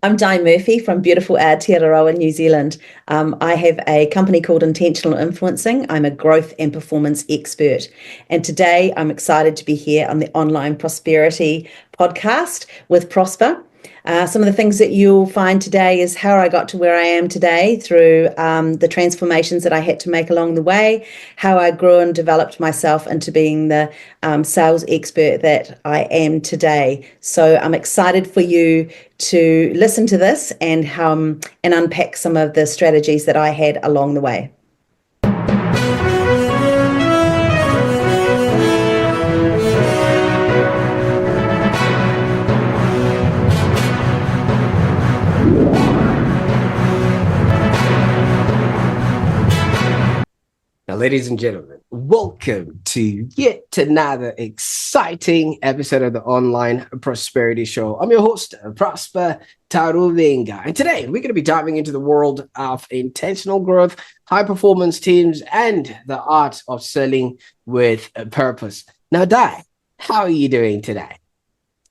I'm Di Murphy from beautiful Aotearoa, New Zealand. I have a company called Intentional Influencing. I'm a growth and performance expert. And today I'm excited to be here on the Online Prosperity podcast with Prosper. Some of the things that you'll find today is how I got to where I am today through the transformations that I had to make along the way, how I grew and developed myself into being the sales expert that I am today. So I'm excited for you to listen to this and unpack some of the strategies that I had along the way. Now, ladies and gentlemen, welcome to yet another exciting episode of the Online Prosperity Show. I'm your host, Prosper Taruvinga. And today we're going to be diving into the world of intentional growth, high performance teams, and the art of selling with a purpose. Now, Di, how are you doing today?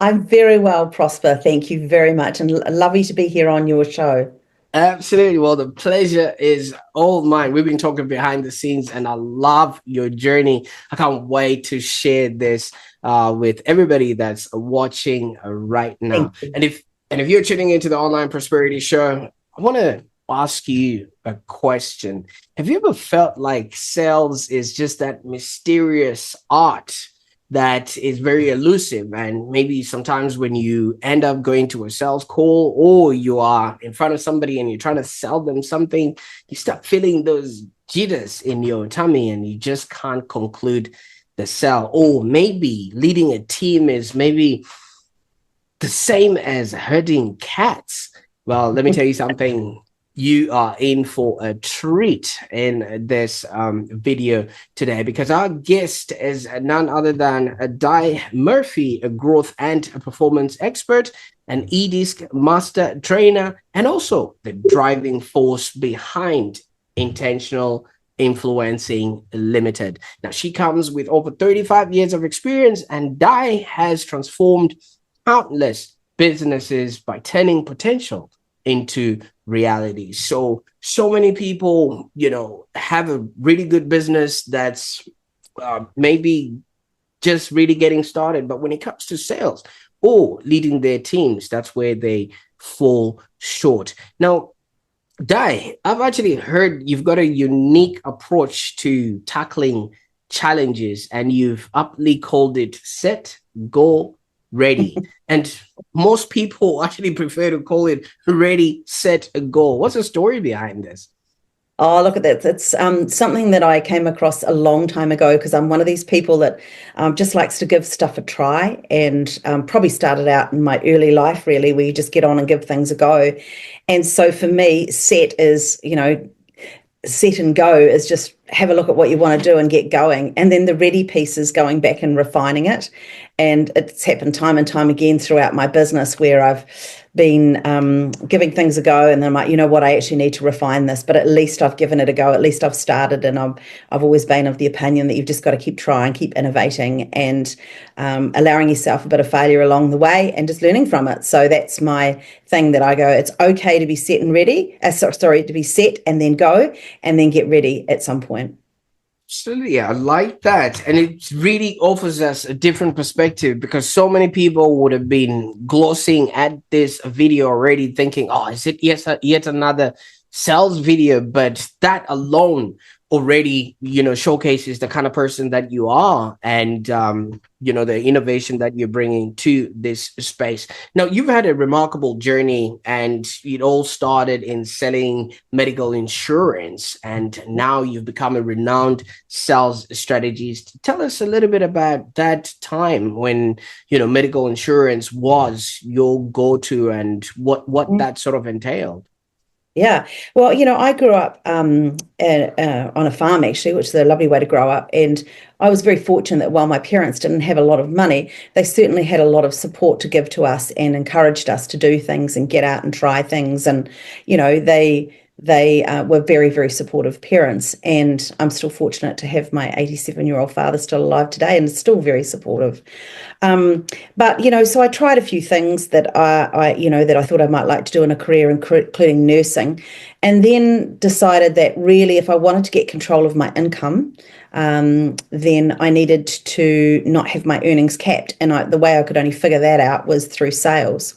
I'm very well, Prosper. Thank you very much. And lovely to be here on your show. Absolutely. Well, the pleasure is all mine. We've been talking behind the scenes and I love your journey. I can't wait to share this with everybody that's watching right now. And if you're tuning into the Online Prosperity Show, I want to ask you a question. Have you ever felt like sales is just that mysterious art that is very elusive, and maybe sometimes when you end up going to a sales call or you are in front of somebody and you're trying to sell them something, you start feeling those jitters in your tummy and you just can't conclude the sale? Or maybe leading a team is maybe the same as herding cats. Well, let me tell you something. You are in for a treat in this video today, because our guest is none other than Di Murphy, a growth and a performance expert, an E.D.I master trainer, and also the driving force behind Intentional Influencing Ltd. Now, she comes with over 35 years of experience, and Di has transformed countless businesses by turning potential into reality. So many people, have a really good business that's maybe just really getting started. But when it comes to sales or leading their teams, that's where they fall short. Now, Di, I've actually heard you've got a unique approach to tackling challenges, and you've aptly called it set, go, ready. And most people actually prefer to call it ready, set, go. What's the story behind this? Oh, look at that. It's something that I came across a long time ago, because I'm one of these people that just likes to give stuff a try, and probably started out in my early life, really, where you just get on and give things a go. And so for me, set and go is just have a look at what you want to do and get going. And then the ready piece is going back and refining it. And it's happened time and time again throughout my business where I've been giving things a go, and then I'm like, you know what, I actually need to refine this, but at least I've given it a go. At least I've started. And I've always been of the opinion that you've just got to keep trying, keep innovating, and allowing yourself a bit of failure along the way and just learning from it. So that's my thing, that I go, it's okay to be set and ready, to be set and then go and then get ready at some point. Absolutely. I like that. And it really offers us a different perspective, because so many people would have been glossing at this video already thinking, oh, is it yet another sales video? But that alone already, showcases the kind of person that you are, and, the innovation that you're bringing to this space. Now, you've had a remarkable journey, and it all started in selling medical insurance, and now you've become a renowned sales strategist. Tell us a little bit about that time when, medical insurance was your go-to, and what that sort of entailed. Yeah. Well, I grew up on a farm, actually, which is a lovely way to grow up. And I was very fortunate that while my parents didn't have a lot of money, they certainly had a lot of support to give to us and encouraged us to do things and get out and try things. And, they they were very, very supportive parents, and I'm still fortunate to have my 87-year-old father still alive today and still very supportive. But so I tried a few things that that I thought I might like to do in a career, including nursing, and then decided that really, if I wanted to get control of my income, then I needed to not have my earnings capped, and the way I could only figure that out was through sales.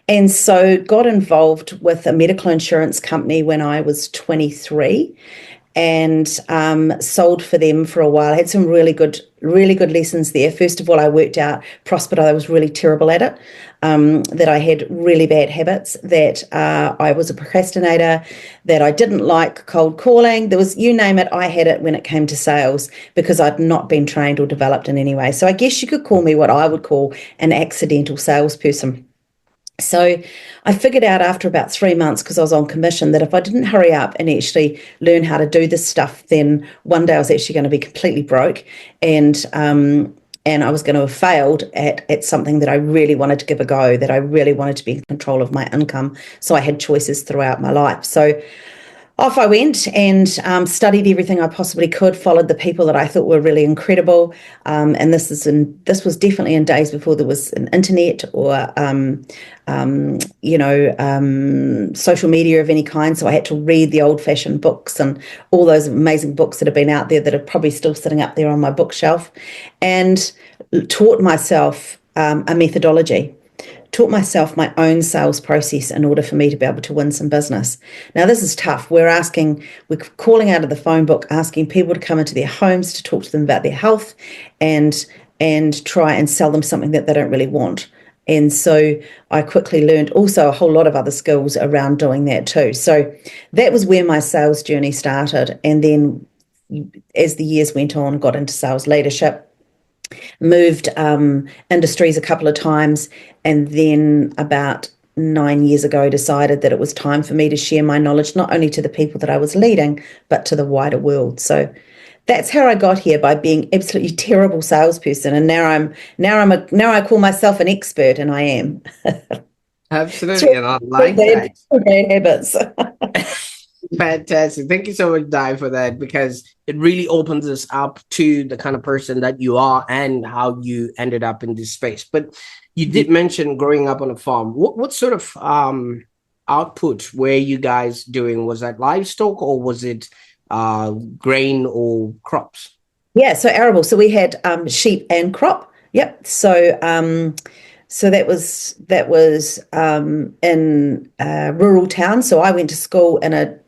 And so got involved with a medical insurance company when I was 23, and sold for them for a while. I had some really good lessons there. First of all, I worked out Prosper. I was really terrible at it. That I had really bad habits, that I was a procrastinator, that I didn't like cold calling. There was, you name it, I had it when it came to sales, because I'd not been trained or developed in any way. So I guess you could call me what I would call an accidental salesperson. So I figured out after about 3 months, because I was on commission, that if I didn't hurry up and actually learn how to do this stuff, then one day I was actually going to be completely broke, and I was going to have failed at something that I really wanted to give a go, that I really wanted to be in control of my income. So I had choices throughout my life. So off I went and studied everything I possibly could, followed the people that I thought were really incredible. And this was definitely in days before there was an internet or social media of any kind. So I had to read the old-fashioned books and all those amazing books that have been out there that are probably still sitting up there on my bookshelf, and taught myself a methodology. Taught myself my own sales process in order for me to be able to win some business. Now, this is tough. We're calling out of the phone book, asking people to come into their homes to talk to them about their health, and try and sell them something that they don't really want. And so I quickly learned also a whole lot of other skills around doing that too. So that was where my sales journey started. And then as the years went on, got into sales leadership, moved industries a couple of times, and then about 9 years ago decided that it was time for me to share my knowledge, not only to the people that I was leading, but to the wider world. So that's how I got here, by being absolutely terrible salesperson, and now I call myself an expert, and I am. Absolutely, and I like that. Bad habits. Fantastic. Thank you so much, Di, for that, because it really opens us up to the kind of person that you are and how you ended up in this space. But you did mention growing up on a farm. What sort of output were you guys doing? Was that livestock, or was it grain or crops? Yeah, so arable. So we had sheep and crop. Yep. So that was in a rural town. So I went to school in a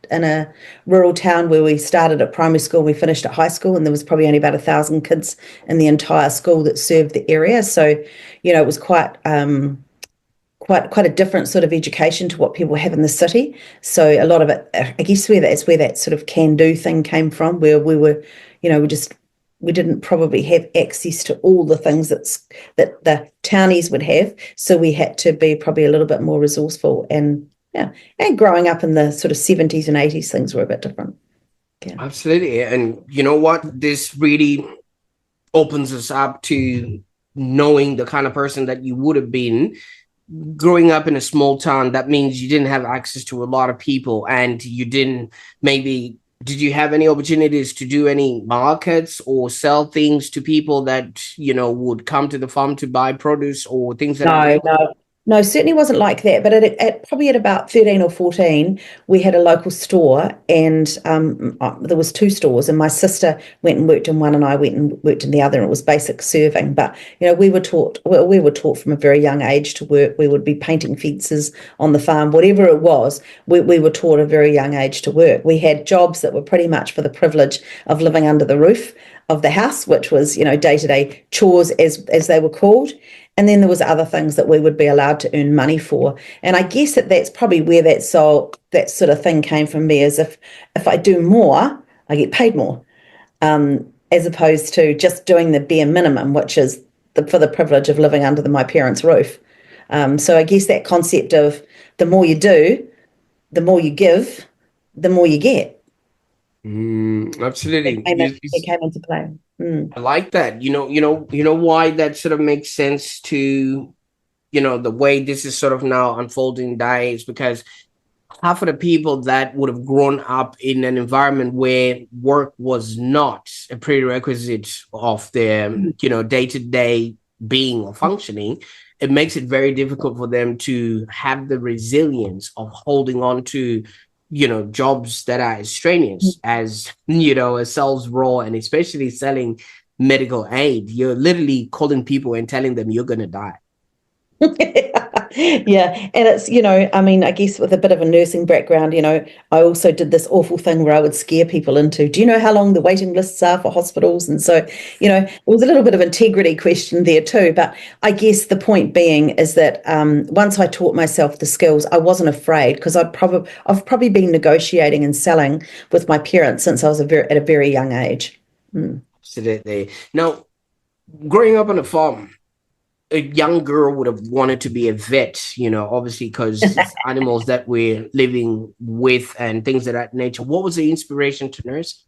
rural town where we started at primary school, we finished at high school, and there was probably only about 1,000 kids in the entire school that served the area. So, it was quite a different sort of education to what people have in the city. So a lot of it, I guess, that's where that sort of can-do thing came from, where we were, we didn't probably have access to all the things that the townies would have. So we had to be probably a little bit more resourceful, and growing up in the sort of 70s and 80s, things were a bit different. Yeah. Absolutely. And you know what? This really opens us up to knowing the kind of person that you would have been growing up in a small town. That means you didn't have access to a lot of people, and you didn't did you have any opportunities to do any markets or sell things to people that, would come to the farm to buy produce or things that? No, certainly wasn't like that. But probably at about 13 or 14, we had a local store, and there was 2 stores, and my sister went and worked in one, and I went and worked in the other, and it was basic serving. But we were taught from a very young age to work. We would be painting fences on the farm, whatever it was. We were taught at a very young age to work. We had jobs that were pretty much for the privilege of living under the roof of the house, which was day-to-day chores as they were called. And then there was other things that we would be allowed to earn money for. And I guess that's probably where that sort of thing came from me, is if I do more, I get paid more, as opposed to just doing the bare minimum, which is for the privilege of living under my parents' roof. So I guess that concept of the more you do, the more you give, the more you get. Absolutely. It came into play. I like that. You know why that sort of makes sense to, the way this is sort of now unfolding, Di, is because half of the people that would have grown up in an environment where work was not a prerequisite of their, day-to-day being or functioning, it makes it very difficult for them to have the resilience of holding on to, jobs that are as strenuous as, a sales role, and especially selling medical aid. You're literally calling people and telling them you're going to die. Yeah, and it's, I mean, I guess with a bit of a nursing background, I also did this awful thing where I would scare people into, do you know how long the waiting lists are for hospitals? And so, it was a little bit of integrity question there too. But I guess the point being is that once I taught myself the skills, I wasn't afraid, because I've probably been negotiating and selling with my parents since I was at a very young age. Absolutely. Now, growing up on a farm, a young girl would have wanted to be a vet, obviously, because it's animals that we're living with and things of that nature. What was the inspiration to nurse?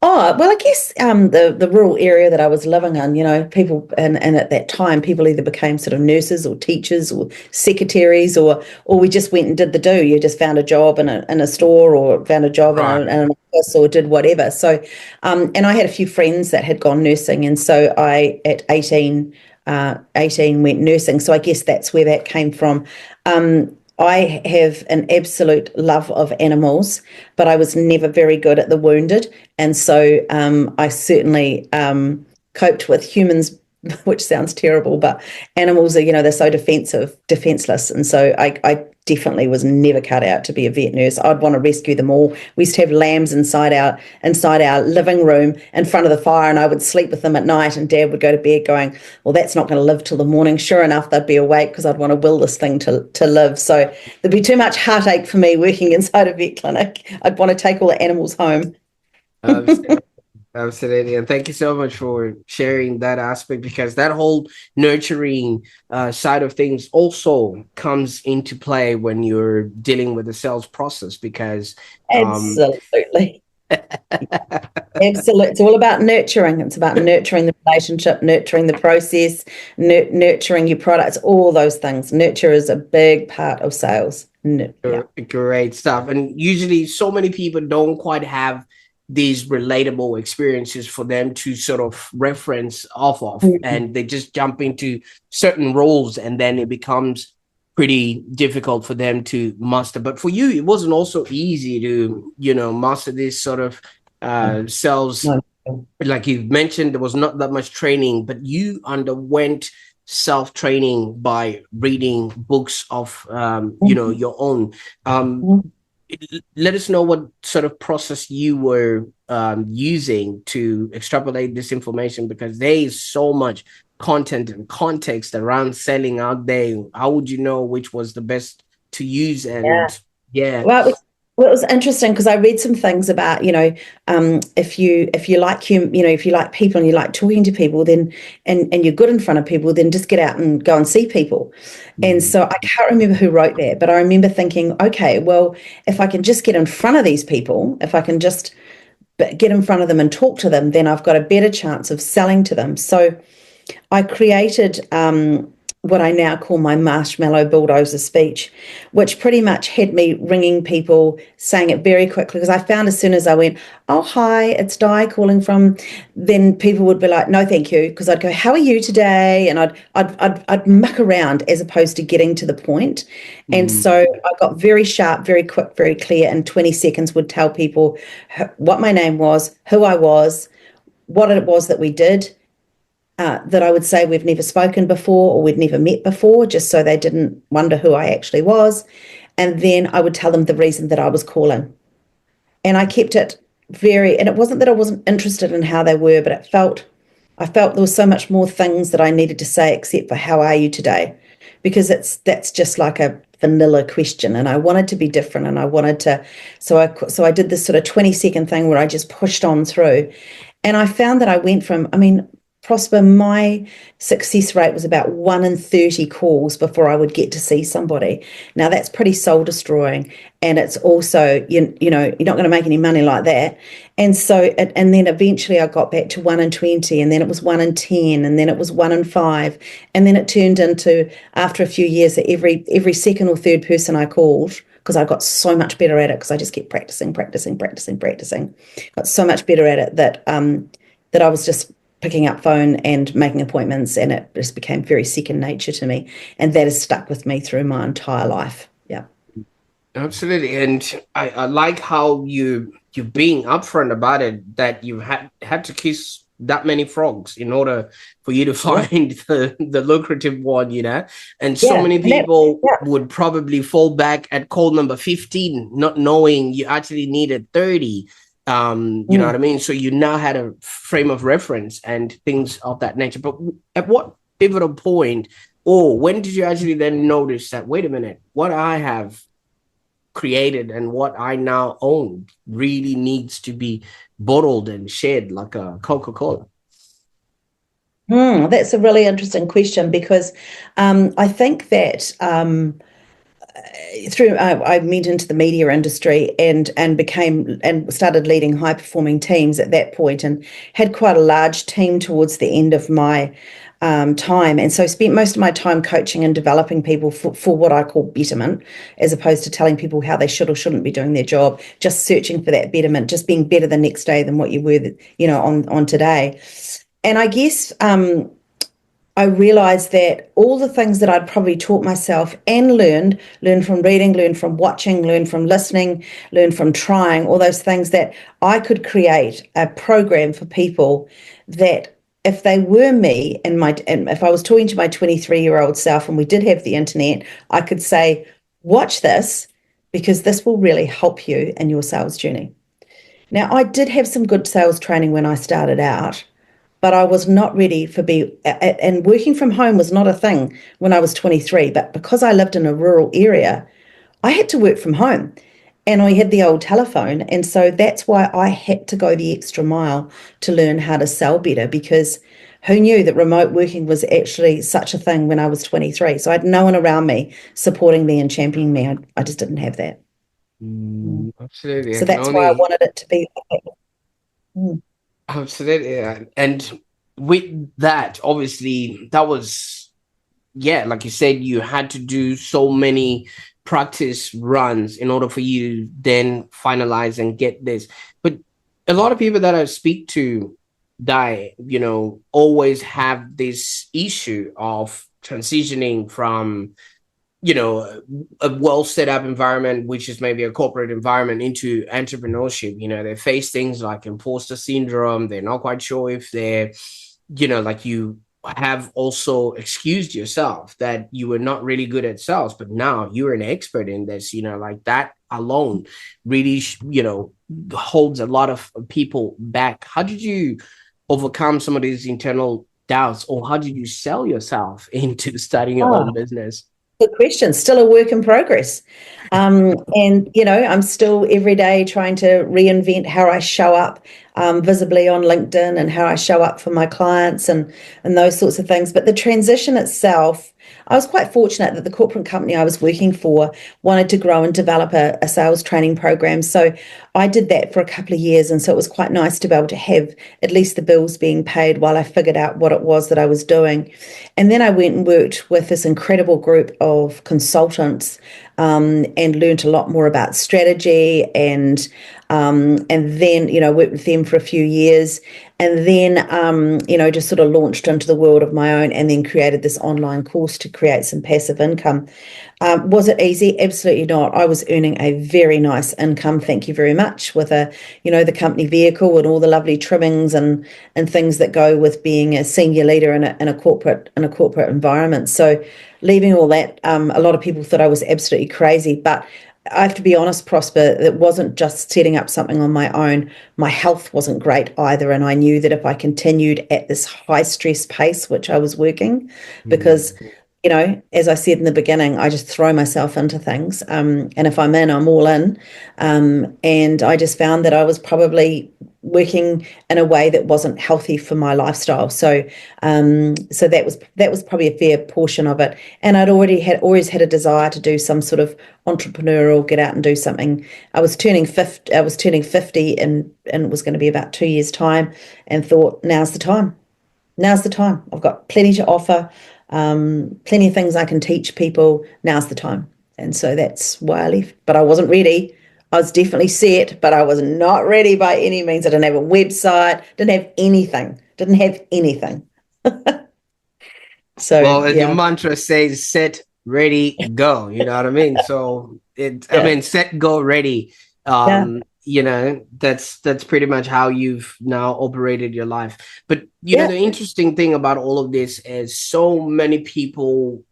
Oh, well, I guess the rural area that I was living in, people, and at that time, people either became sort of nurses or teachers or secretaries, or we just went and did the do. You just found a job in a store, or found a job in an office, or did whatever. So, and I had a few friends that had gone nursing, and so I, at 18, went nursing. So I guess that's where that came from. I have an absolute love of animals, but I was never very good at the wounded. And so I certainly coped with humans, which sounds terrible, but animals are, they're so defenseless. And so I definitely was never cut out to be a vet nurse. I'd want to rescue them all. We used to have lambs inside our living room in front of the fire, and I would sleep with them at night, and Dad would go to bed going, well, that's not going to live till the morning. Sure enough, they'd be awake, because I'd want to will this thing to live. So there'd be too much heartache for me working inside a vet clinic. I'd want to take all the animals home. Absolutely. And thank you so much for sharing that aspect, because that whole nurturing side of things also comes into play when you're dealing with the sales process, because Absolutely. Absolutely. It's all about nurturing. It's about nurturing the relationship, nurturing the process, nurturing your products, all those things. Nurture is a big part of sales. Yeah. Great stuff. And usually so many people don't quite have these relatable experiences for them to sort of reference off of, and they just jump into certain roles, and then it becomes pretty difficult for them to master. But for you, it wasn't also easy to, master this sort of sales. Like you mentioned, there was not that much training, but you underwent self-training by reading books of, your own. Let us know what sort of process you were using to extrapolate this information, because there is so much content and context around selling out there. How would you know which was the best to use? And Well, it was interesting, because I read some things about, if you like if you like people and you like talking to people, then and you're good in front of people, then just get out and go and see people. And so I can't remember who wrote that, but I remember thinking, okay, well, if I can just get in front of these people, if I can just get in front of them and talk to them, then I've got a better chance of selling to them. So I created what I now call my marshmallow bulldozer speech, which pretty much had me ringing people, saying it very quickly, because I found as soon as I went, oh, hi, it's Di calling from, then people would be like, no, thank you, because I'd go, how are you today? And I'd muck around as opposed to getting to the point. And so I got very sharp, very quick, very clear. In 20 seconds would tell people what my name was, who I was, what it was that we did, that I would say we've never spoken before or we'd never met before, just so they didn't wonder who I actually was. And then I would tell them the reason that I was calling. And I kept it and it wasn't that I wasn't interested in how they were, but I felt there was so much more things that I needed to say except for how are you today? Because that's just like a vanilla question, and I wanted to be different, and I wanted to, so I did this sort of 20-second thing where I just pushed on through. And I found that I went from, Prosper, my success rate was about 1 in 30 calls before I would get to see somebody. Now, that's pretty soul destroying. And it's also, you're not going to make any money like that. And so, and then eventually I got back to 1 in 20, and then it was 1 in 10, and then it was 1 in 5. And then it turned into, after a few years, that every second or third person I called because I got so much better at it because I just kept practicing. Got so much better at it that that I was just picking up phone and making appointments, and it just became very second nature to me. And that has stuck with me through my entire life. Yeah. Absolutely. And I like how you're being upfront about it, that you had to kiss that many frogs in order for you to Yeah. find the lucrative one, and so Yeah. many And that, people yeah. would probably fall back at call number 15, not knowing you actually needed 30. You know what I mean? So you now had a frame of reference and things of that nature. But at what pivotal point, or when did you actually then notice that, wait a minute, what I have created and what I now own really needs to be bottled and shared like a Coca-Cola? That's a really interesting question because I think that through I went into the media industry and became and started leading high performing teams at that point, and had quite a large team towards the end of my time, and so spent most of my time coaching and developing people for what I call betterment, as opposed to telling people how they should or shouldn't be doing their job, just searching for that betterment, just being better the next day than what you were, on today. And I guess I realized that all the things that I'd probably taught myself and learned from reading, learned from watching, learned from listening, learned from trying, all those things, that I could create a program for people that if they were me and if I was talking to my 23-year-old self and we did have the internet, I could say, watch this because this will really help you in your sales journey. Now, I did have some good sales training when I started out, but I was not ready and working from home was not a thing when I was 23. But because I lived in a rural area, I had to work from home and I had the old telephone. And so that's why I had to go the extra mile to learn how to sell better, because who knew that remote working was actually such a thing when I was 23? So I had no one around me supporting me and championing me. I just didn't have that. Absolutely. I So can that's why I only. wanted it to be like that. Mm. Absolutely. And with that, obviously, that was, yeah, like you said, you had to do so many practice runs in order for you to then finalize and get this. But a lot of people that I speak to, always have this issue of transitioning from a well set up environment, which is maybe a corporate environment, into entrepreneurship. They face things like imposter syndrome. They're not quite sure if they're, like, you have also excused yourself that you were not really good at sales, but now you're an expert in this. Like that alone really holds a lot of people back. How did you overcome some of these internal doubts, or how did you sell yourself into starting your Oh, own business? good question. Still a work in progress. And, I'm still every day trying to reinvent how I show up visibly on LinkedIn and how I show up for my clients and those sorts of things. But the transition itself, I was quite fortunate that the corporate company I was working for wanted to grow and develop a sales training program. So I did that for a couple of years. And so it was quite nice to be able to have at least the bills being paid while I figured out what it was that I was doing. And then I went and worked with this incredible group of consultants and learned a lot more about strategy and then worked with them for a few years, and then just sort of launched into the world of my own, and then created this online course to create some passive income. Was it easy? Absolutely not. I was earning a very nice income, thank you very much, with the company vehicle and all the lovely trimmings and things that go with being a senior leader in a corporate environment. So leaving all that, a lot of people thought I was absolutely crazy, but I have to be honest, Prosper, it wasn't just setting up something on my own. My health wasn't great either. And I knew that if I continued at this high stress pace, which I was working, because, as I said in the beginning, I just throw myself into things. And if I'm in, I'm all in. And I just found that I was probably working in a way that wasn't healthy for my lifestyle. So that was probably a fair portion of it. And I'd always had a desire to do some sort of entrepreneurial, get out and do something. I was turning 50 and it was going to be about 2 years' time, and thought, now's the time. Now's the time. I've got plenty to offer, plenty of things I can teach people. Now's the time. And so that's why I left. But I wasn't ready. I was definitely set, but I was not ready by any means. I didn't have a website, didn't have anything, didn't have anything. So, Well, and your yeah, mantra says set, ready, go. You know what I mean? So I yeah, mean, set, go, ready. yeah, That's pretty much how you've now operated your life. But yeah, the interesting thing about all of this is so many people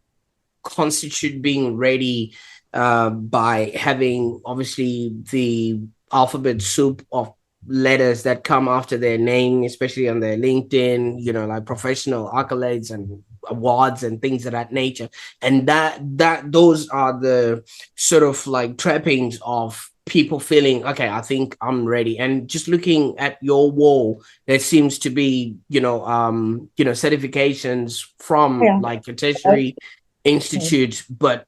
constitute being ready by having obviously the alphabet soup of letters that come after their name, especially on their LinkedIn, like professional accolades and awards and things of that nature. And that those are the sort of like trappings of people feeling, okay, I think I'm ready. And just looking at your wall, there seems to be certifications from yeah. like a tertiary institute, but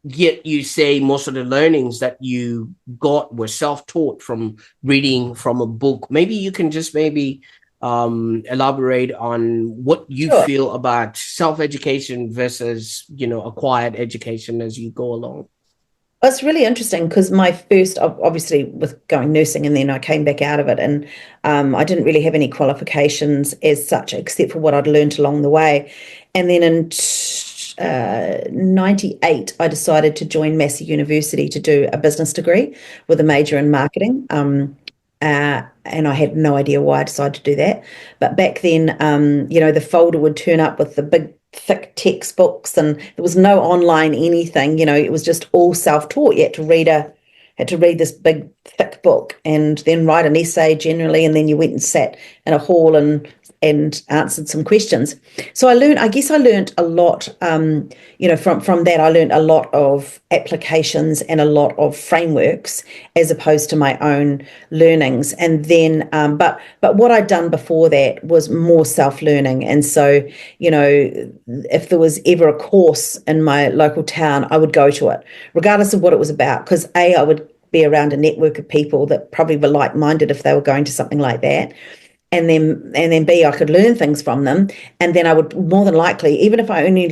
yet you say most of the learnings that you got were self-taught from reading from a book. Maybe you can just elaborate on what you Sure. feel about self-education versus acquired education as you go along. Well, it's really interesting because my first, obviously, with going nursing, and then I came back out of it, and I didn't really have any qualifications as such, except for what I'd learned along the way. And then in 98, I decided to join Massey University to do a business degree with a major in marketing. And I had no idea why I decided to do that. But back then, the folder would turn up with the big thick textbooks, and there was no online anything. It was just all self-taught. You had to read this big thick book and then write an essay generally, and then you went and sat in a hall and answered some questions. So I guess I learned a lot, from that. I learned a lot of applications and a lot of frameworks as opposed to my own learnings. And then, but what I'd done before that was more self-learning. And so, if there was ever a course in my local town, I would go to it, regardless of what it was about, because I would be around a network of people that probably were like-minded if they were going to something like that. And then B, I could learn things from them, and then I would more than likely, even if I only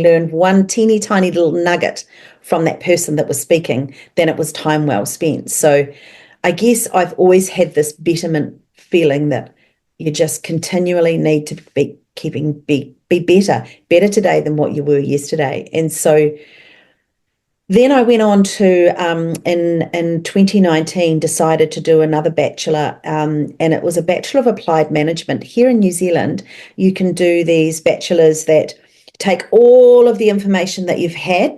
learned one teeny tiny little nugget from that person that was speaking, then it was time well spent. So I guess I've always had this betterment feeling that you just continually need to be better today than what you were yesterday. And so then I went on to in 2019 decided to do another bachelor, and it was a Bachelor of Applied Management. Here in New Zealand, you can do these bachelors that take all of the information that you've had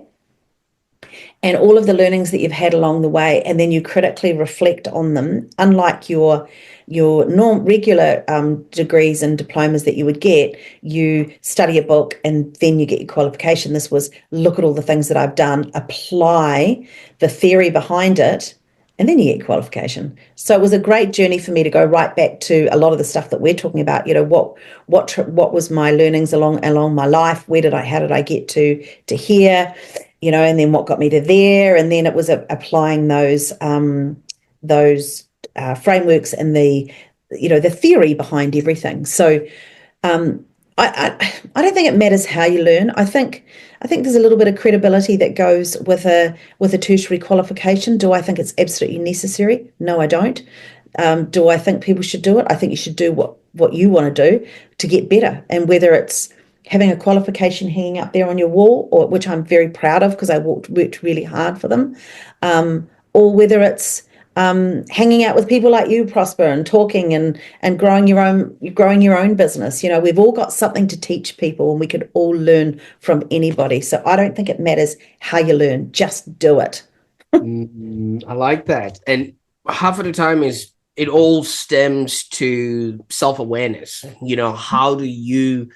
and all of the learnings that you've had along the way, and then you critically reflect on them. Unlike your regular degrees and diplomas that you would get, you study a book and then you get your qualification. This was look at all the things that I've done, apply the theory behind it, and then you get your qualification. So it was a great journey for me to go right back to a lot of the stuff that we're talking about. What was my learnings along my life? How did I get to here? And then what got me to there, and then it was applying those frameworks and the theory behind everything. So I don't think it matters how you learn. I think there's a little bit of credibility that goes with a tertiary qualification. Do I think it's absolutely necessary? No, I don't. Do I think people should do it? I think you should do what you want to do to get better, and whether it's having a qualification hanging up there on your wall, or which I'm very proud of because I worked really hard for them, or whether it's hanging out with people like you, Prosper, and talking and growing your own business. We've all got something to teach people, and we could all learn from anybody. So I don't think it matters how you learn; just do it. I like that. And half of the time is it all stems to self-awareness. How do you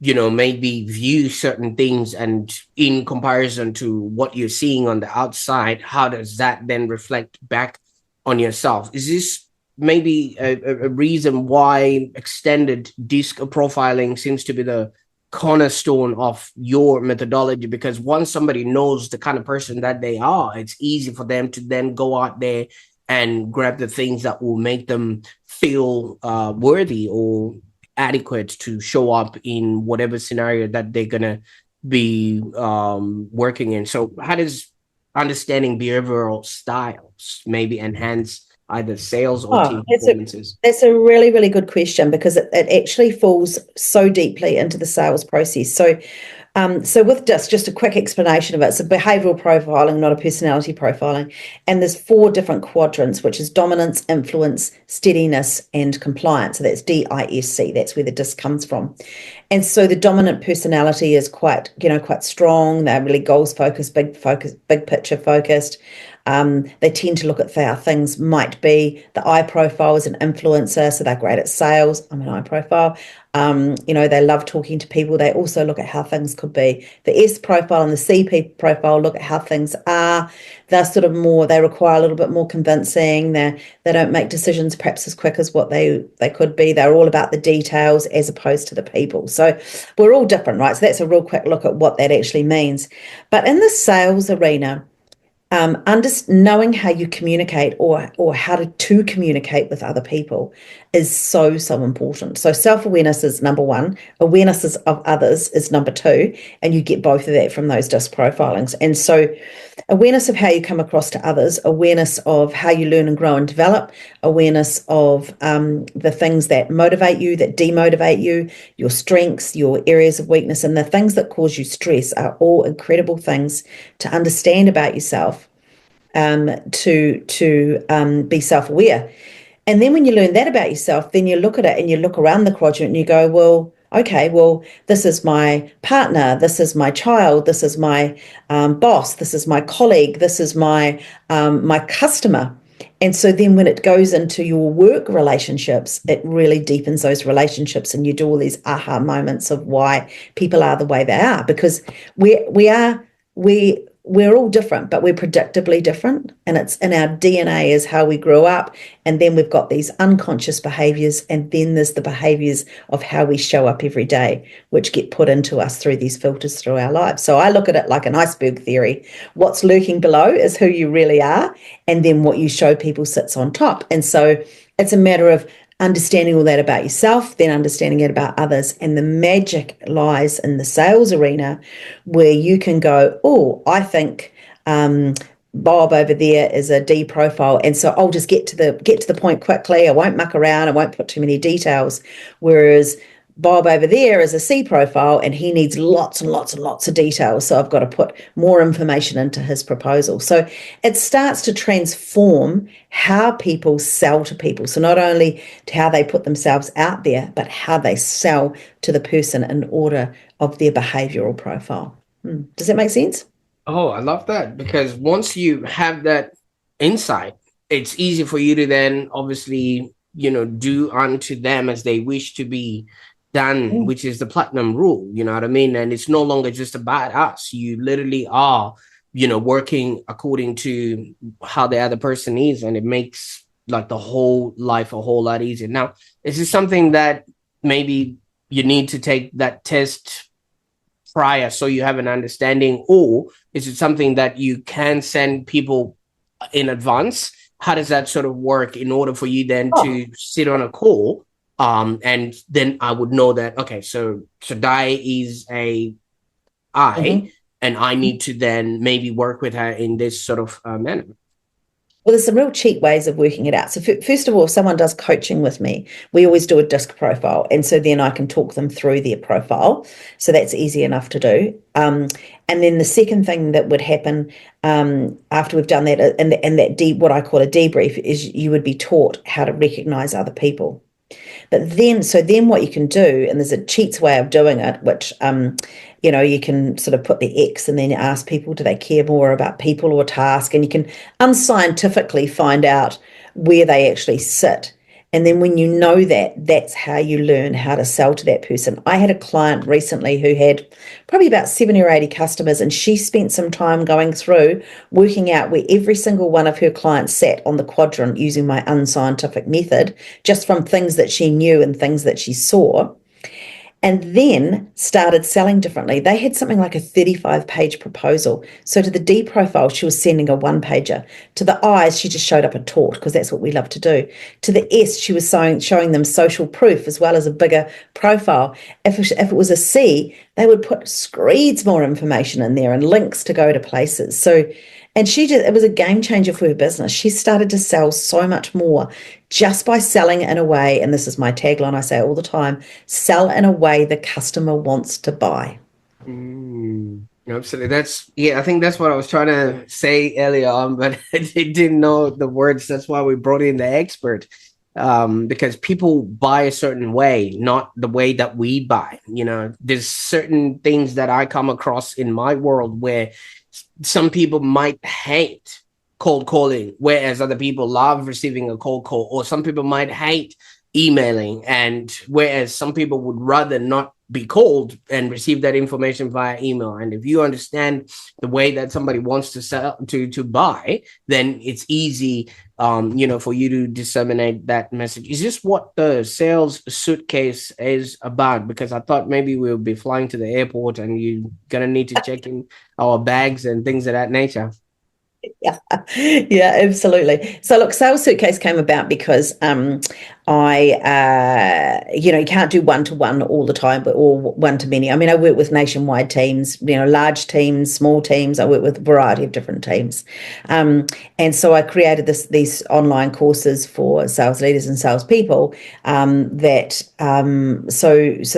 maybe view certain things, and in comparison to what you're seeing on the outside, how does that then reflect back on yourself? Is this maybe a reason why extended disc profiling seems to be the cornerstone of your methodology? Because once somebody knows the kind of person that they are, it's easy for them to then go out there and grab the things that will make them feel worthy or adequate to show up in whatever scenario that they're gonna be working in. So how does understanding behavioral styles maybe enhance either sales or Oh, team performances? that's a really, really good question, because it actually falls so deeply into the sales process. So with DISC, just a quick explanation of it. It's a behavioral profiling, not a personality profiling. And there's 4 different quadrants, which is dominance, influence, steadiness, and compliance. So that's DISC. That's where the DISC comes from. And so the dominant personality is quite strong. They're really goals focused, big picture focused. They tend to look at how things might be. The I profile is an influencer, so they're great at sales. I'm an I profile. They love talking to people. They also look at how things could be. The S profile and the CP profile look at how things are. They're sort of more, they require a little bit more convincing. They don't make decisions perhaps as quick as what they could be. They're all about the details as opposed to the people. So we're all different, right? So that's a real quick look at what that actually means. But in the sales arena, knowing how you communicate or how to communicate with other people is so, so important. So self-awareness is number 1, awareness of others is number 2, and you get both of that from those DISC profilings. And so awareness of how you come across to others, awareness of how you learn and grow and develop, awareness of the things that motivate you, that demotivate you, your strengths, your areas of weakness, and the things that cause you stress are all incredible things to understand about yourself, to be self-aware. And then when you learn that about yourself, then you look at it and you look around the quadrant and you go, well, okay, well, this is my partner, this is my child, this is my boss, this is my colleague, this is my customer. And so then when it goes into your work relationships, it really deepens those relationships, and you do all these aha moments of why people are the way they are, because we're all different, but we're predictably different, and it's in our DNA is how we grew up. And then we've got these unconscious behaviors, and then there's the behaviors of how we show up every day, which get put into us through these filters through our lives. So I look at it like an iceberg theory. What's lurking below is who you really are, and then what you show people sits on top. And so it's a matter of understanding all that about yourself, then understanding it about others. And the magic lies in the sales arena, where you can go, oh, I think Bob over there is a D profile, and so I'll just get to the point quickly. I won't muck around. I won't put too many details. Whereas Bob over there is a C profile, and he needs lots and lots and lots of details. So I've got to put more information into his proposal. So it starts to transform how people sell to people. So not only to how they put themselves out there, but how they sell to the person in order of their behavioral profile. Does that make sense? Oh, I love that, because once you have that insight, it's easy for you to then obviously, do unto them as they wish to be done, which is the platinum rule, you know what I mean? And it's no longer just about us. You literally are, working according to how the other person is, and it makes like the whole life a whole lot easier. Now, is this something that maybe you need to take that test prior so you have an understanding, or is it something that you can send people in advance? How does that sort of work in order for you then to sit on a call, and then I would know that, okay, so Di is a I, and I need to then maybe work with her in this sort of manner? Well, there's some real cheap ways of working it out. So first of all, if someone does coaching with me, we always do a DISC profile. And so then I can talk them through their profile. So that's easy enough to do. And then the second thing that would happen after we've done that, and that what I call a debrief, is you would be taught how to recognize other people. But then what you can do, and there's a cheats way of doing it, which, you can sort of put the X and then ask people, do they care more about people or task? And you can unscientifically find out where they actually sit. And then when you know that, that's how you learn how to sell to that person. I had a client recently who had probably about 70 or 80 customers, and she spent some time going through working out where every single one of her clients sat on the quadrant using my unscientific method, just from things that she knew and things that she saw. and then started selling differently. They had something like a 35-page proposal. So to the D profile, she was sending a one-pager. To the I's, she just showed up and talked, because that's what we love to do. To the S, she was showing them social proof as well as a bigger profile. If it was a C, they would put screeds more information in there and links to go to places. So, and it was a game changer for her business. She started to sell so much more just by selling in a way, and this is my tagline, I say it all the time, sell in a way the customer wants to buy. Absolutely. I think that's what I was trying to say earlier on, but I didn't know the words. That's why we brought in the expert. Because people buy a certain way, not the way that we buy. There's certain things that I come across in my world where some people might hate cold calling, whereas other people love receiving a cold call, or some people might hate emailing, and whereas some people would rather not be called and receive that information via email. And if you understand the way that somebody wants to sell to buy, then it's easy for you to disseminate that message. Is this what the sales suitcase is about? Because I thought maybe we'll be flying to the airport and you're gonna need to check in our bags and things of that nature. Yeah, absolutely. So look, Sales Suitcase came about because you can't do one-to-one all the time, but or one-to-many. I mean, I work with nationwide teams, large teams, small teams. I work with a variety of different teams. And so I created these online courses for sales leaders and salespeople so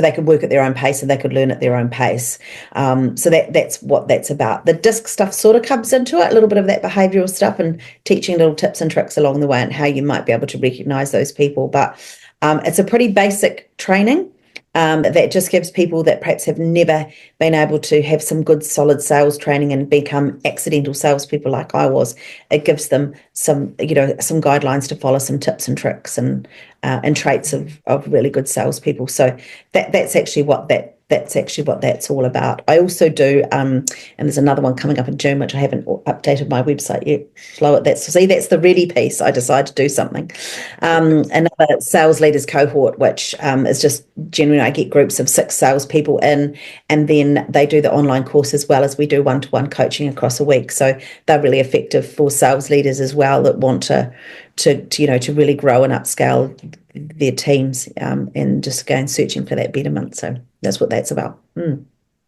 they could work at their own pace and they could learn at their own pace. So that's what that's about. The DISC stuff sort of comes into it, a little bit of that behavioral stuff and teaching little tips and tricks along the way and how you might be able to recognize those people. But it's a pretty basic training that just gives people that perhaps have never been able to have some good solid sales training and become accidental salespeople like I was. It gives them some guidelines to follow, some tips and tricks and traits of really good salespeople. So that's actually what that's all about. I also do, and there's another one coming up in June, which I haven't updated my website yet. That's the ready piece. I decided to do something. Another sales leaders cohort, which is just generally I get groups of 6 salespeople in, and then they do the online course as well as we do one-to-one coaching across a week. So they're really effective for sales leaders as well that want to really grow and upscale their teams and just go and searching for that betterment. So that's what that's about.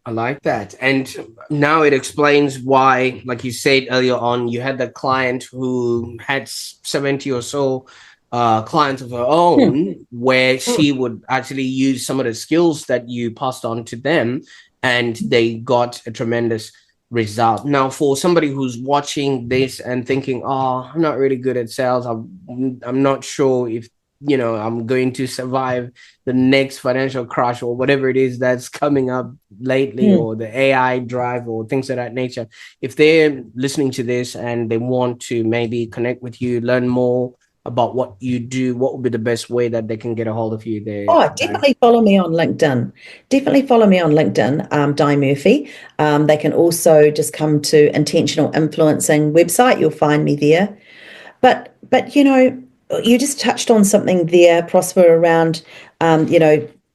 I like that. And now it explains why, like you said earlier on, you had the client who had 70 or so clients of her own, where she would actually use some of the skills that you passed on to them, and they got a tremendous result. Now, for somebody who's watching this and thinking, oh, I'm not really good at sales, I'm not sure if I'm going to survive the next financial crash or whatever it is that's coming up lately, or the AI drive or things of that nature. If they're listening to this and they want to maybe connect with you, learn more about what you do, what would be the best way that they can get a hold of you there? Oh, definitely follow me on LinkedIn. Di Murphy. They can also just come to Intentional Influencing website. You'll find me there. But you just touched on something there, Prosper, around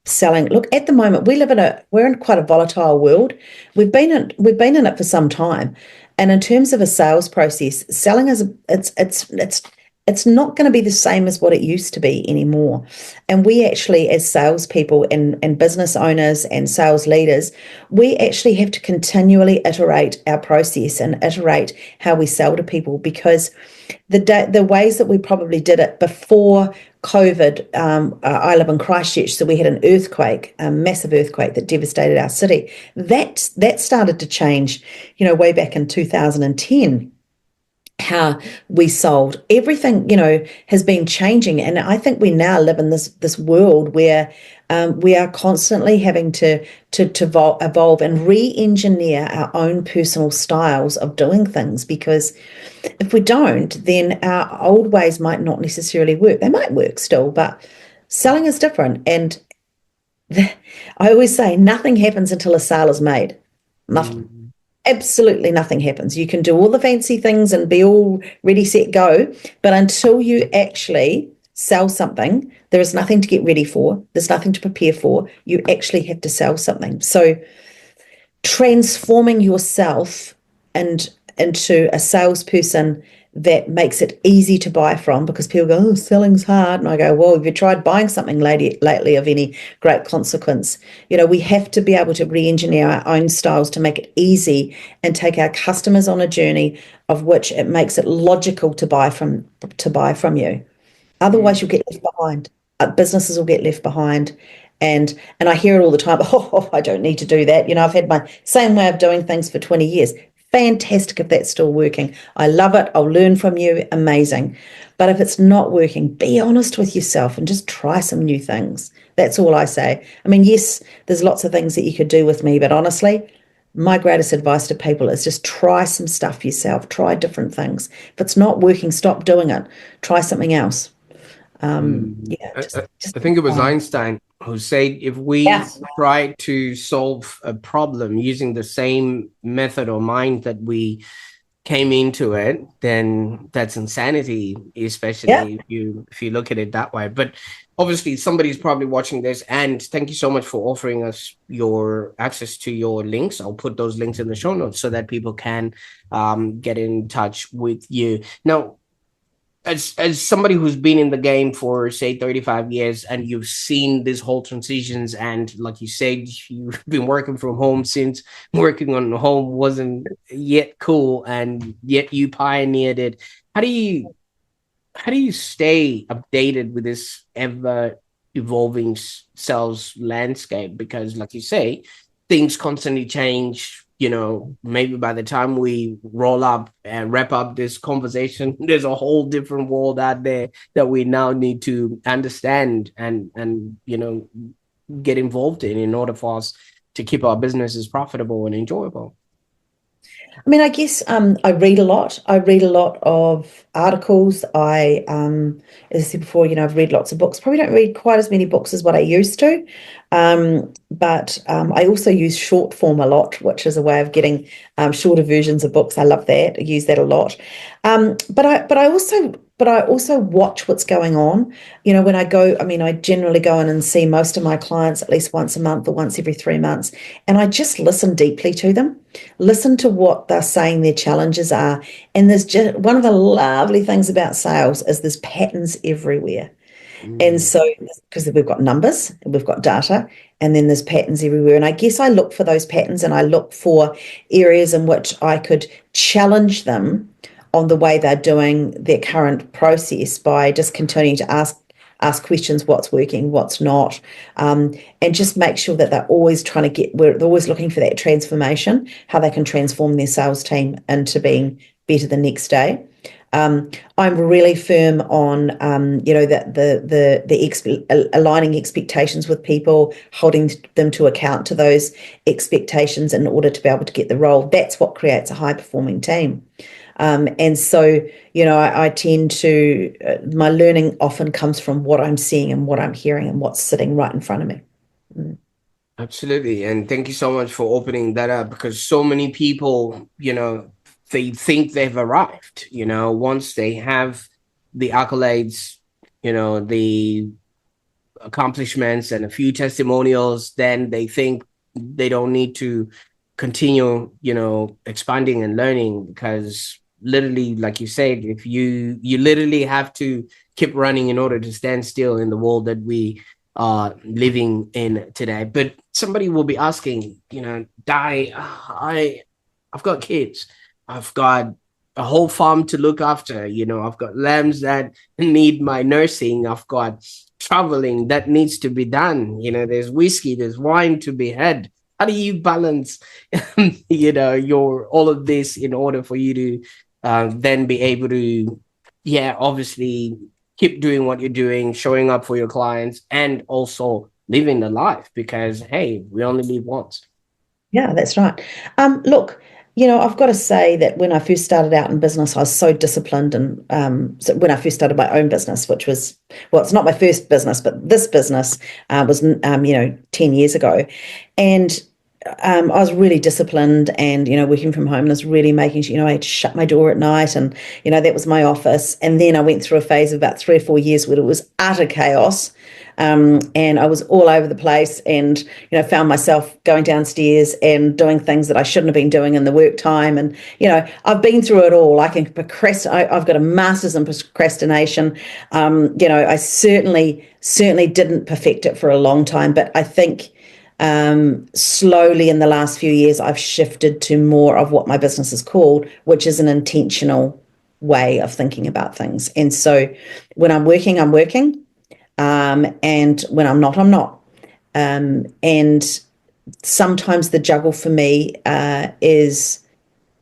selling. Look, at the moment we're in quite a volatile world. We've been in it for some time, and in terms of a sales process, selling it's not going to be the same as what it used to be anymore. And we actually, as salespeople and business owners and sales leaders, we actually have to continually iterate our process and iterate how we sell to people, because the ways that we probably did it before COVID, I live in Christchurch, so we had an earthquake, a massive earthquake that devastated our city. That started to change, way back in 2010. How we sold everything, has been changing, and I think we now live in this world where we are constantly having to evolve and re-engineer our own personal styles of doing things, because if we don't, then our old ways might not necessarily work. They might work still, but selling is different. And I always say nothing happens until a sale is made. Nothing. Absolutely nothing happens. You can do all the fancy things and be all ready, set, go, but until you actually sell something, there is nothing to get ready for. There's nothing to prepare for. You actually have to sell something. So transforming yourself and into a salesperson that makes it easy to buy from, because people go, oh, selling's hard. And I go, well, have you tried buying something lately of any great consequence? We have to be able to re-engineer our own styles to make it easy and take our customers on a journey of which it makes it logical to buy from you. Otherwise, you'll get left behind. Businesses will get left behind. And I hear it all the time. Oh, I don't need to do that. I've had my same way of doing things for 20 years. Fantastic if that's still working. I love it. I'll learn from you. Amazing. But if it's not working, be honest with yourself and just try some new things. That's all I say. I mean, yes, there's lots of things that you could do with me, but honestly, my greatest advice to people is just try some stuff yourself. Try different things. If it's not working, stop doing it. Try something else. Yeah, I think it was Einstein who said if we try to solve a problem using the same method or mind that we came into it, then that's insanity, especially if you look at it that way. But obviously somebody's probably watching this, and thank you so much for offering us your access to your links. I'll put those links in the show notes so that people can get in touch with you. Now, as somebody who's been in the game for say 35 years, and you've seen this whole transitions, and like you said, you've been working from home since working on home wasn't yet cool, and yet you pioneered it. How do you stay updated with this ever evolving sales landscape? Because like you say, things constantly change. Maybe by the time we roll up and wrap up this conversation, there's a whole different world out there that we now need to understand and get involved in order for us to keep our businesses profitable and enjoyable. I mean, I guess I read a lot. I read a lot of articles. As I said before, I've read lots of books. Probably don't read quite as many books as what I used to. But I also use short form a lot, which is a way of getting shorter versions of books. I love that. I use that a lot. But I also watch what's going on. When I go, I generally go in and see most of my clients at least once a month or once every 3 months. And I just listen deeply to them, listen to what they're saying their challenges are. And there's just one of the lovely things about sales is there's patterns everywhere. And so, because we've got numbers, we've got data, and then there's patterns everywhere. And I guess I look for those patterns, and I look for areas in which I could challenge them on the way they're doing their current process by just continuing to ask questions, what's working, what's not, and just make sure that they're always they're always looking for that transformation, how they can transform their sales team into being better the next day. I'm really firm on, aligning expectations with people, holding them to account to those expectations in order to be able to get the role. That's what creates a high-performing team. And so, I tend to, my learning often comes from what I'm seeing and what I'm hearing and what's sitting right in front of me. Absolutely. And thank you so much for opening that up, because so many people, they think they've arrived, once they have the accolades, the accomplishments and a few testimonials, then they think they don't need to continue, expanding and learning, because literally, like you said, if you literally have to keep running in order to stand still in the world that we are living in today. But somebody will be asking, Di, I've got kids. I've got a whole farm to look after. I've got lambs that need my nursing. I've got traveling that needs to be done. There's whiskey, there's wine to be had. How do you balance, your all of this in order for you to then be able to, obviously keep doing what you're doing, showing up for your clients, and also living the life, because, hey, we only live once. Yeah, that's right. Look, I've got to say that when I first started out in business, I was so disciplined. And so when I first started my own business, which was, well, it's not my first business, but this business was, 10 years ago. And I was really disciplined and, working from home, and I was really making sure, I had to shut my door at night, and, that was my office. And then I went through a phase of about 3 or 4 years where it was utter chaos. And I was all over the place, and, found myself going downstairs and doing things that I shouldn't have been doing in the work time. And, I've been through it all. I can procrastinate. I've got a master's in procrastination. I certainly didn't perfect it for a long time, but I think, slowly in the last few years, I've shifted to more of what my business is called, which is an intentional way of thinking about things. And so when I'm working, I'm working. And when I'm not, I'm not. And sometimes the juggle for me is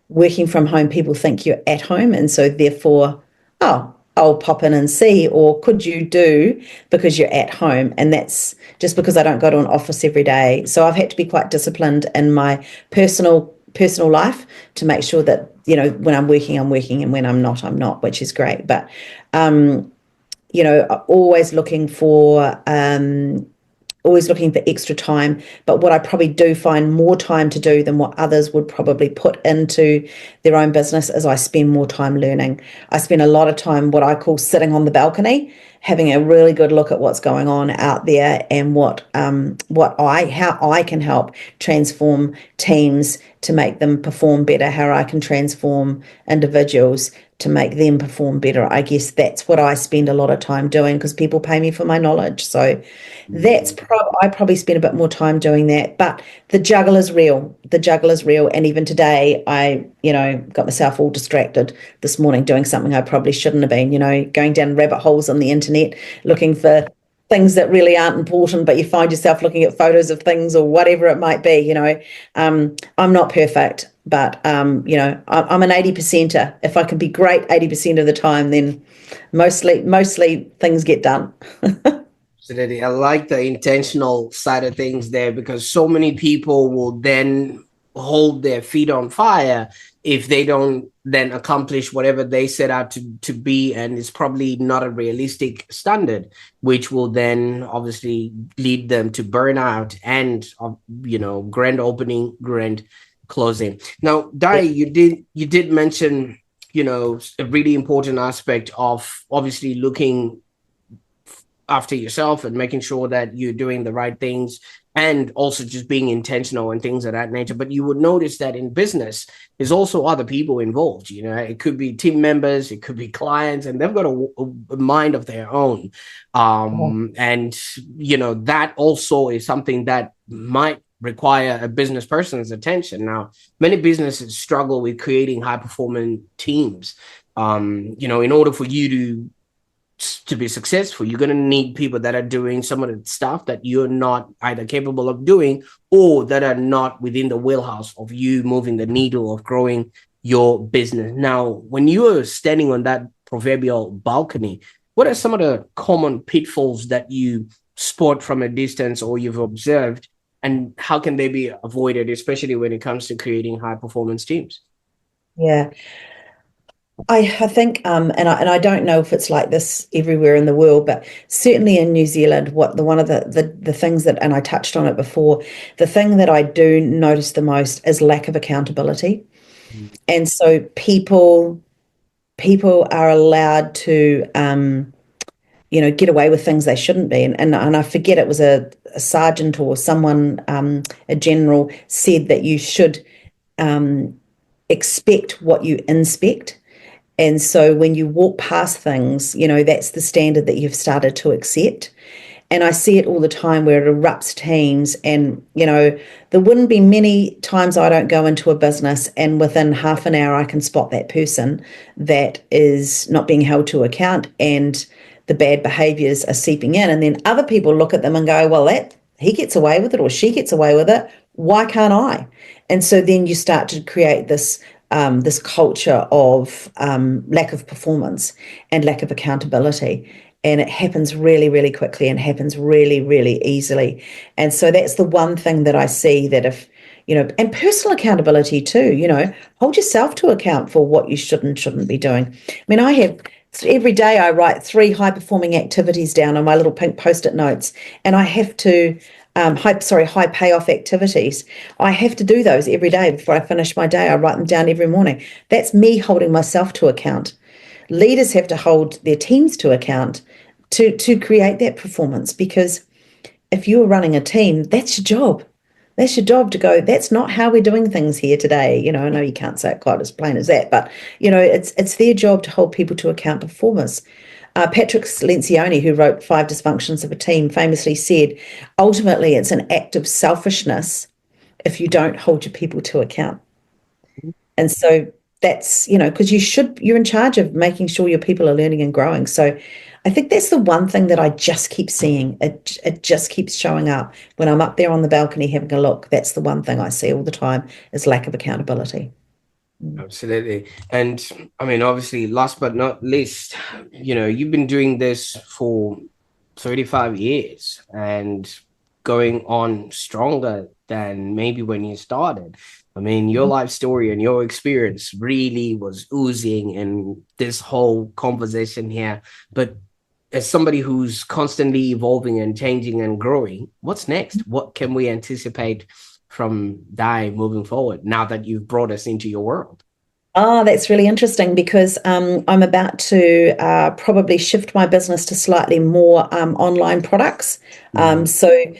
working from home. People think you're at home, and so therefore, oh, I'll pop in and see, or could you do, because you're at home. And that's just because I don't go to an office every day. So I've had to be quite disciplined in my personal life to make sure that, when I'm working, and when I'm not, I'm not, which is great. But always looking for extra time. But what I probably do find more time to do than what others would probably put into their own business is I spend more time learning. I spend a lot of time, what I call, sitting on the balcony, having a really good look at what's going on out there, and how I can help transform teams to make them perform better, how I can transform individuals to make them perform better. I guess that's what I spend a lot of time doing, because people pay me for my knowledge. So I probably spend a bit more time doing that. But the juggle is real. And even today, I, got myself all distracted this morning doing something I probably shouldn't have been, going down rabbit holes on the internet, looking for things that really aren't important, but you find yourself looking at photos of things or whatever it might be. I'm not perfect, but I'm an 80%er. If I can be great 80% of the time, then mostly things get done. Absolutely. I like the intentional side of things there, because so many people will then hold their feet on fire if they don't then accomplish whatever they set out to be, and it's probably not a realistic standard, which will then obviously lead them to burnout and grand opening, grand closing. Now, Di, you did mention a really important aspect of obviously looking after yourself and making sure that you're doing the right things, and also just being intentional and things of that nature. But you would notice that in business, there's also other people involved. It could be team members, it could be clients, and they've got a mind of their own. And, that also is something that might require a business person's attention. Now, many businesses struggle with creating high-performing teams. In order for you to be successful, you're going to need people that are doing some of the stuff that you're not either capable of doing, or that are not within the wheelhouse of you moving the needle of growing your business. Now, when you are standing on that proverbial balcony, what are some of the common pitfalls that you spot from a distance or you've observed, and how can they be avoided, especially when it comes to creating high performance teams? Yeah. I think, and I don't know if it's like this everywhere in the world, but certainly in New Zealand, one of the things that, and I touched on it before, the thing that I do notice the most is lack of accountability. And so people are allowed to, get away with things they shouldn't be. And I forget, it was a sergeant or someone, a general, said that you should expect what you inspect. And so when you walk past things, that's the standard that you've started to accept. And I see it all the time where it erupts teams, and, there wouldn't be many times I don't go into a business and within half an hour I can spot that person that is not being held to account, and the bad behaviors are seeping in. And then other people look at them and go, well, he gets away with it, or she gets away with it. Why can't I? And so then you start to create this culture of lack of performance and lack of accountability. And it happens really, really quickly, and happens really, really easily. And so that's the one thing that I see, that if, and personal accountability too, hold yourself to account for what you should and shouldn't be doing. I mean, every day I write 3 high performing activities down on my little pink Post-it notes, and I have to high payoff activities. I have to do those every day before I finish my day. I write them down every morning. That's me holding myself to account. Leaders have to hold their teams to account to create that performance, because if you're running a team, that's your job. That's your job to go, that's not how we're doing things here today. I know you can't say it quite as plain as that, but it's their job to hold people to account, performers. Patrick Lencioni, who wrote Five Dysfunctions of a Team, famously said, ultimately, it's an act of selfishness if you don't hold your people to account. And so that's, because you're in charge of making sure your people are learning and growing. So I think that's the one thing that I just keep seeing. It just keeps showing up when I'm up there on the balcony having a look. That's the one thing I see all the time, is lack of accountability. Absolutely. And I mean, obviously, last but not least, you've been doing this for 35 years and going on stronger than maybe when you started. I mean, your life story and your experience really was oozing in this whole conversation here. But as somebody who's constantly evolving and changing and growing, what's next? What can we anticipate from Di moving forward now that you've brought us into your world? Oh, that's really interesting, because I'm about to probably shift my business to slightly more online products. So,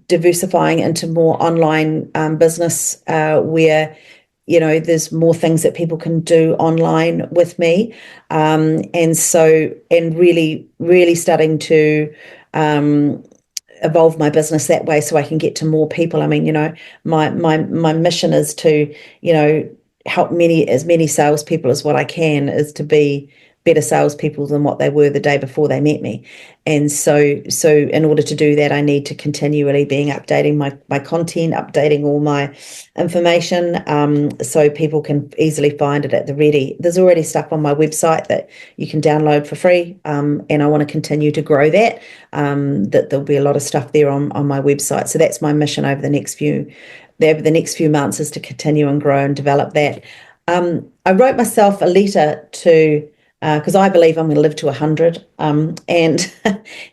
diversifying into more online business where, there's more things that people can do online with me. And really, really starting to evolve my business that way so I can get to more people. I mean, my mission is to, help as many salespeople as what I can, is to be better salespeople than what they were the day before they met me. And so in order to do that, I need to continually being updating my content, updating all my information, so people can easily find it at the ready. There's already stuff on my website that you can download for free, and I want to continue to grow that. That there'll be a lot of stuff there on my website. So that's my mission over the next few months, is to continue and grow and develop that. I wrote myself a letter to, because I believe I'm going to live to 100, and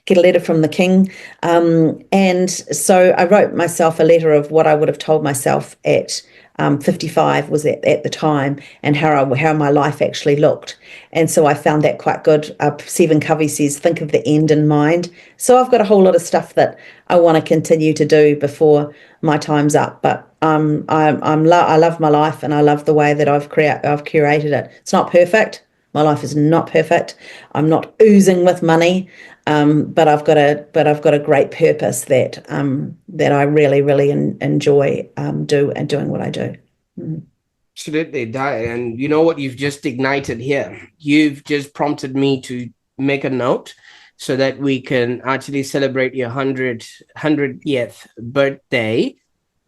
get a letter from the king. And so I wrote myself a letter of what I would have told myself at 55 was at the time, and how my life actually looked. And so I found that quite good. Stephen Covey says, think of the end in mind. So I've got a whole lot of stuff that I want to continue to do before my time's up. But I love my life, and I love the way that I've curated it. It's not perfect. My life is not perfect. I'm not oozing with money, but I've got a great purpose that I really, really enjoy doing what I do. Absolutely, Di. And you know what you've just ignited here? You've just prompted me to make a note so that we can actually celebrate your 100th birthday.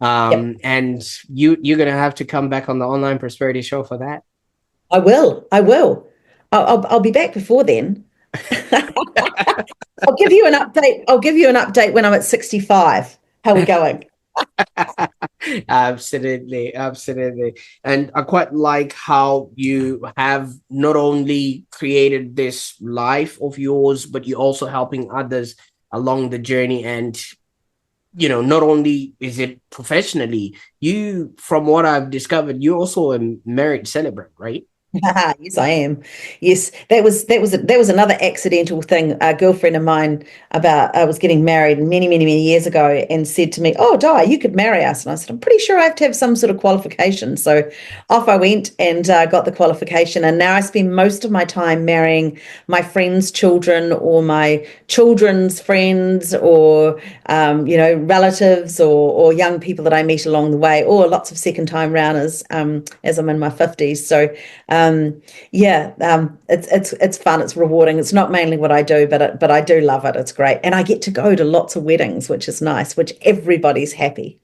Yep. And you're going to have to come back on the Online Prosperity Show for that. I will. I'll be back before then. I'll give you an update. I'll give you an update when I'm at 65. How are we going? Absolutely, absolutely. And I quite like how you have not only created this life of yours, but you're also helping others along the journey. And not only is it professionally, from what I've discovered, you're also a married celebrant, right? Yes, I am. Yes, that was another accidental thing. A girlfriend of mine, about I was getting married many, many, many years ago, and said to me, "Oh, Di, you could marry us." And I said, "I'm pretty sure I have to have some sort of qualification." So off I went and got the qualification, and now I spend most of my time marrying my friends' children, or my children's friends, or relatives, or young people that I meet along the way, or lots of second-time rounders, as I'm in my 50s. So. It's fun. It's rewarding. It's not mainly what I do, but I do love it. It's great, and I get to go to lots of weddings, which is nice. Which everybody's happy.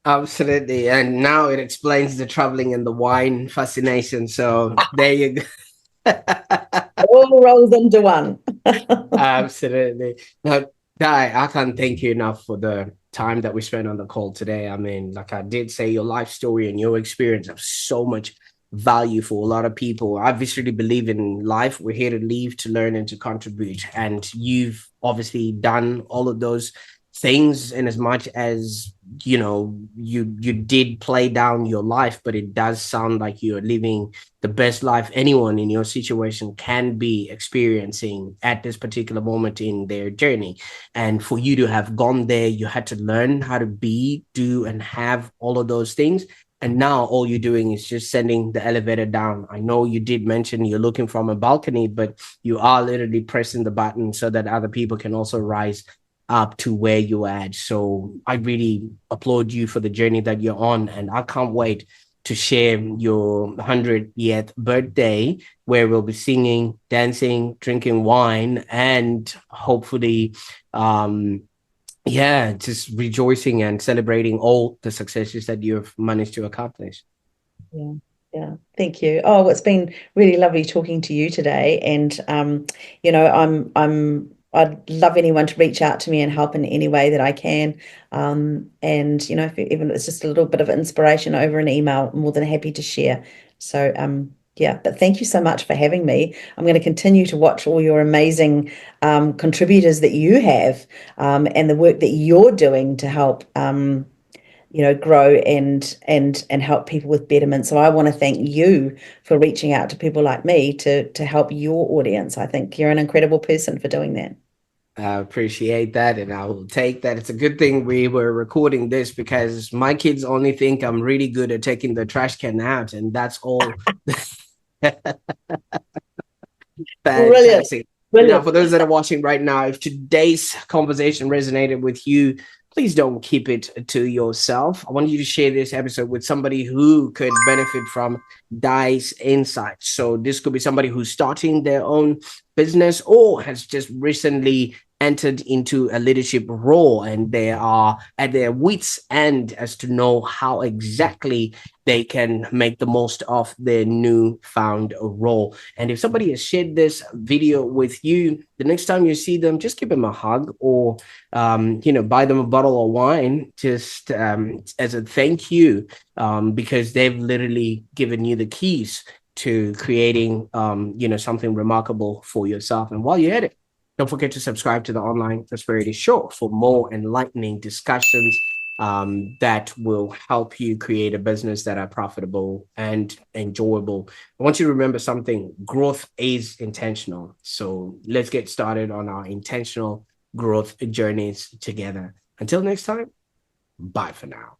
Absolutely. And now it explains the traveling and the wine fascination. So there you go. All rolls into one. Absolutely. Now, Di, I can't thank you enough for the time that we spent on the call today. I mean, like I did say, your life story and your experience have so much value for a lot of people. I viscerally believe in life. We're here to live, to learn, and to contribute. And you've obviously done all of those things, in as much as you did play down your life, but it does sound like you're living the best life anyone in your situation can be experiencing at this particular moment in their journey. And for you to have gone there, you had to learn how to be, do, and have all of those things. And now all you're doing is just sending the elevator down. I know you did mention you're looking from a balcony, but you are literally pressing the button so that other people can also rise up to where you're at. So I really applaud you for the journey that you're on. And I can't wait to share your 100th birthday, where we'll be singing, dancing, drinking wine, and hopefully, just rejoicing and celebrating all the successes that you've managed to accomplish. Yeah, yeah. Thank you. Oh, it's been really lovely talking to you today. And I'd love anyone to reach out to me and help in any way that I can. And if even it's just a little bit of inspiration over an email, I'm more than happy to share. So yeah, but thank you so much for having me. I'm going to continue to watch all your amazing contributors that you have, and the work that you're doing to help grow and help people with betterment. So I want to thank you for reaching out to people like me to help your audience. I think you're an incredible person for doing that. I appreciate that, and I will take that. It's a good thing we were recording this, because my kids only think I'm really good at taking the trash can out, and that's all. Brilliant. Fantastic. Now, Brilliant. for those that are watching right now, if today's conversation resonated with you, please don't keep it to yourself. I want you to share this episode with somebody who could benefit from Di's insights. So this could be somebody who's starting their own business or has just recently entered into a leadership role, and they are at their wits' end as to know how exactly they can make the most of their newfound role. And if somebody has shared this video with you, the next time you see them, just give them a hug, or buy them a bottle of wine, just as a thank you, because they've literally given you the keys to creating something remarkable for yourself. And while you're at it, don't forget to subscribe to the Online Prosperity Show for more enlightening discussions that will help you create a business that are profitable and enjoyable. I want you to remember something: growth is intentional. So let's get started on our intentional growth journeys together. Until next time, bye for now.